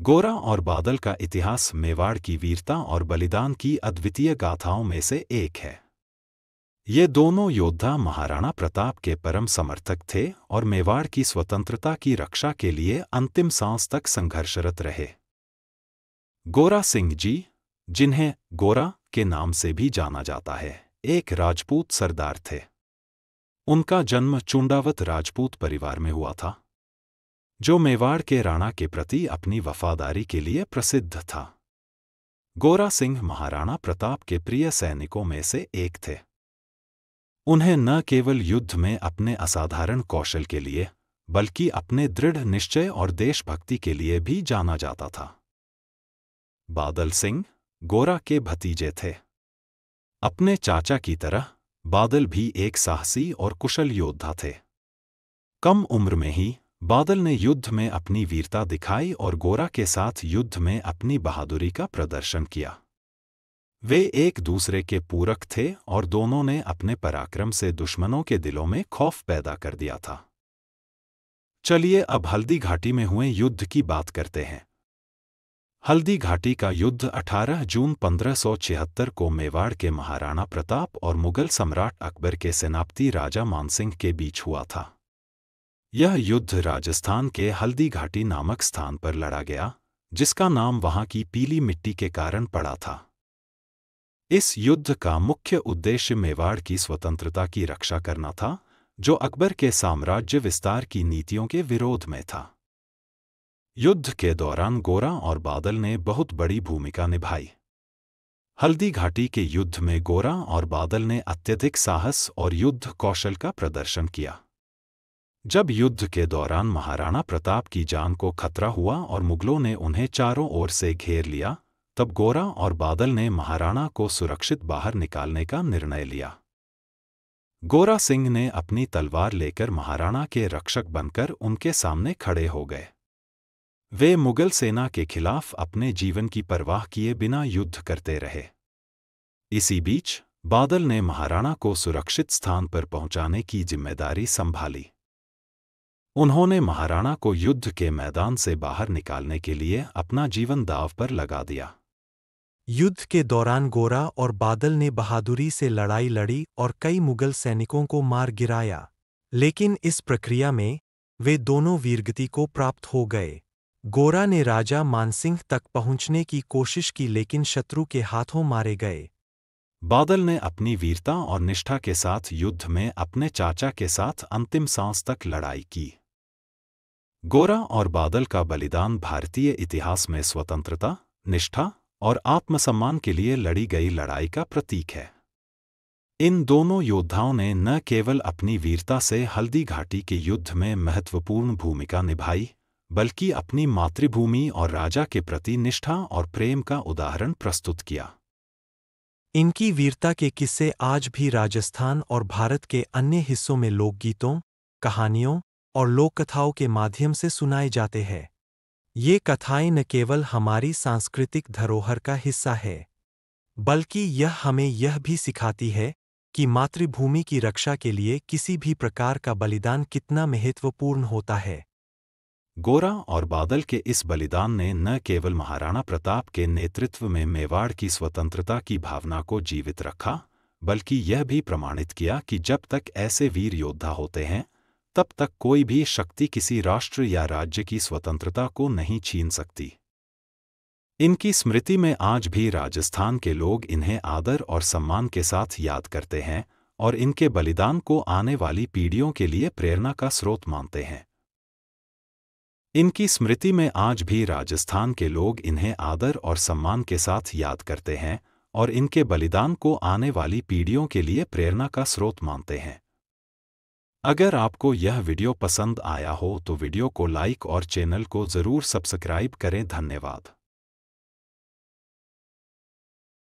गोरा और बादल का इतिहास मेवाड़ की वीरता और बलिदान की अद्वितीय गाथाओं में से एक है। ये दोनों योद्धा महाराणा प्रताप के परम समर्थक थे और मेवाड़ की स्वतंत्रता की रक्षा के लिए अंतिम सांस तक संघर्षरत रहे। गोरा सिंह जी, जिन्हें गोरा के नाम से भी जाना जाता है, एक राजपूत सरदार थे। उनका जन्म चुंडावत राजपूत परिवार में हुआ था, जो मेवाड़ के राणा के प्रति अपनी वफादारी के लिए प्रसिद्ध था। गोरा सिंह महाराणा प्रताप के प्रिय सैनिकों में से एक थे। उन्हें न केवल युद्ध में अपने असाधारण कौशल के लिए, बल्कि अपने दृढ़ निश्चय और देशभक्ति के लिए भी जाना जाता था। बादल सिंह गोरा के भतीजे थे। अपने चाचा की तरह बादल भी एक साहसी और कुशल योद्धा थे। कम उम्र में ही बादल ने युद्ध में अपनी वीरता दिखाई और गोरा के साथ युद्ध में अपनी बहादुरी का प्रदर्शन किया। वे एक दूसरे के पूरक थे और दोनों ने अपने पराक्रम से दुश्मनों के दिलों में खौफ पैदा कर दिया था। चलिए अब हल्दी घाटी में हुए युद्ध की बात करते हैं। हल्दी घाटी का युद्ध 18 जून 1576 को मेवाड़ के महाराणा प्रताप और मुगल सम्राट अकबर के सेनापति राजा मानसिंह के बीच हुआ था। यह युद्ध राजस्थान के हल्दी घाटी नामक स्थान पर लड़ा गया, जिसका नाम वहां की पीली मिट्टी के कारण पड़ा था। इस युद्ध का मुख्य उद्देश्य मेवाड़ की स्वतंत्रता की रक्षा करना था, जो अकबर के साम्राज्य विस्तार की नीतियों के विरोध में था। युद्ध के दौरान गोरा और बादल ने बहुत बड़ी भूमिका निभाई। हल्दी घाटी के युद्ध में गोरा और बादल ने अत्यधिक साहस और युद्ध कौशल का प्रदर्शन किया। जब युद्ध के दौरान महाराणा प्रताप की जान को खतरा हुआ और मुगलों ने उन्हें चारों ओर से घेर लिया, तब गोरा और बादल ने महाराणा को सुरक्षित बाहर निकालने का निर्णय लिया। गोरा सिंह ने अपनी तलवार लेकर महाराणा के रक्षक बनकर उनके सामने खड़े हो गए। वे मुगल सेना के खिलाफ अपने जीवन की परवाह किए बिना युद्ध करते रहे। इसी बीच बादल ने महाराणा को सुरक्षित स्थान पर पहुंचाने की जिम्मेदारी संभाली। उन्होंने महाराणा को युद्ध के मैदान से बाहर निकालने के लिए अपना जीवन दांव पर लगा दिया। युद्ध के दौरान गोरा और बादल ने बहादुरी से लड़ाई लड़ी और कई मुगल सैनिकों को मार गिराया, लेकिन इस प्रक्रिया में वे दोनों वीरगति को प्राप्त हो गए। गोरा ने राजा मानसिंह तक पहुंचने की कोशिश की, लेकिन शत्रु के हाथों मारे गए। बादल ने अपनी वीरता और निष्ठा के साथ युद्ध में अपने चाचा के साथ अंतिम सांस तक लड़ाई की। गोरा और बादल का बलिदान भारतीय इतिहास में स्वतंत्रता, निष्ठा और आत्मसम्मान के लिए लड़ी गई लड़ाई का प्रतीक है। इन दोनों योद्धाओं ने न केवल अपनी वीरता से हल्दी घाटी के युद्ध में महत्वपूर्ण भूमिका निभाई, बल्कि अपनी मातृभूमि और राजा के प्रति निष्ठा और प्रेम का उदाहरण प्रस्तुत किया। इनकी वीरता के किस्से आज भी राजस्थान और भारत के अन्य हिस्सों में लोकगीतों, कहानियों और लोककथाओं के माध्यम से सुनाए जाते हैं। ये कथाएं न केवल हमारी सांस्कृतिक धरोहर का हिस्सा है, बल्कि यह हमें यह भी सिखाती है कि मातृभूमि की रक्षा के लिए किसी भी प्रकार का बलिदान कितना महत्वपूर्ण होता है। गोरा और बादल के इस बलिदान ने न केवल महाराणा प्रताप के नेतृत्व में मेवाड़ की स्वतंत्रता की भावना को जीवित रखा, बल्कि यह भी प्रमाणित किया कि जब तक ऐसे वीर योद्धा होते हैं, तब तक कोई भी शक्ति किसी राष्ट्र या राज्य की स्वतंत्रता को नहीं छीन सकती। इनकी स्मृति में आज भी राजस्थान के लोग इन्हें आदर और सम्मान के साथ याद करते हैं और इनके बलिदान को आने वाली पीढ़ियों के लिए प्रेरणा का स्रोत मानते हैं। इनकी स्मृति में आज भी राजस्थान के लोग इन्हें आदर और सम्मान के साथ याद करते हैं और इनके बलिदान को आने वाली पीढ़ियों के लिए प्रेरणा का स्रोत मानते हैं। अगर आपको यह वीडियो पसंद आया हो तो वीडियो को लाइक और चैनल को ज़रूर सब्सक्राइब करें। धन्यवाद।